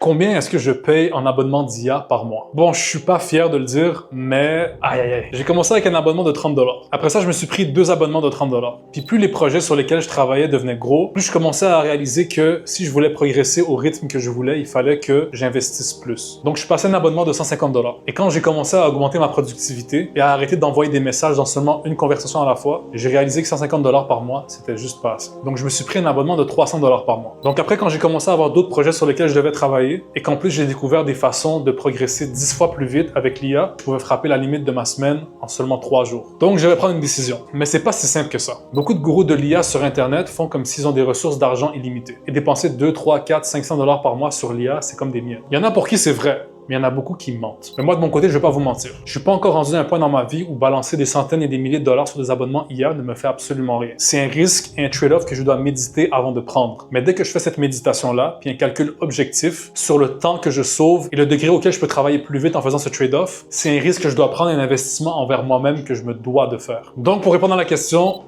Combien est-ce que je paye en abonnement d'IA par mois? Bon, je suis pas fier de le dire, mais aïe aïe aïe. J'ai commencé avec un abonnement de 30 $. Après ça, je me suis pris 2 abonnements de 30 $. Puis plus les projets sur lesquels je travaillais devenaient gros, plus je commençais à réaliser que si je voulais progresser au rythme que je voulais, il fallait que j'investisse plus. Donc je suis passé à un abonnement de 150 $. Et quand j'ai commencé à augmenter ma productivité et à arrêter d'envoyer des messages dans seulement une conversation à la fois, j'ai réalisé que 150 $ par mois, c'était juste pas assez. Donc je me suis pris un abonnement de 300 $ par mois. Donc après, quand j'ai commencé à avoir d'autres projets sur lesquels je devais travailler, et qu'en plus j'ai découvert des façons de progresser 10 fois plus vite avec l'IA, je pouvais frapper la limite de ma semaine en seulement 3 jours. Donc je vais prendre une décision. Mais c'est pas si simple que ça. Beaucoup de gourous de l'IA sur Internet font comme s'ils ont des ressources d'argent illimitées. Et dépenser 2, 3, 4, 500 $ par mois sur l'IA, c'est comme des miettes. Il y en a pour qui c'est vrai, mais il y en a beaucoup qui mentent. Mais moi, de mon côté, je vais pas vous mentir. Je suis pas encore rendu à un point dans ma vie où balancer des centaines et des milliers de dollars sur des abonnements IA ne me fait absolument rien. C'est un risque et un trade-off que je dois méditer avant de prendre. Mais dès que je fais cette méditation-là, puis un calcul objectif sur le temps que je sauve et le degré auquel je peux travailler plus vite en faisant ce trade-off, c'est un risque que je dois prendre, un investissement envers moi-même que je me dois de faire. Donc, pour répondre à la question,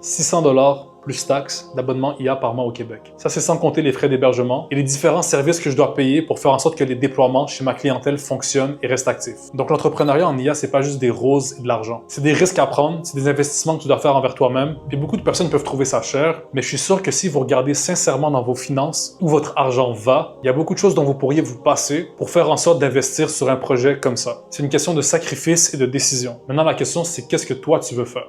600 $ plus taxes d'abonnement IA par mois au Québec. Ça, c'est sans compter les frais d'hébergement et les différents services que je dois payer pour faire en sorte que les déploiements chez ma clientèle fonctionnent et restent actifs. Donc, l'entrepreneuriat en IA, c'est pas juste des roses et de l'argent. C'est des risques à prendre, c'est des investissements que tu dois faire envers toi-même. Puis beaucoup de personnes peuvent trouver ça cher, mais je suis sûr que si vous regardez sincèrement dans vos finances où votre argent va, il y a beaucoup de choses dont vous pourriez vous passer pour faire en sorte d'investir sur un projet comme ça. C'est une question de sacrifice et de décision. Maintenant, la question, c'est qu'est-ce que toi, tu veux faire?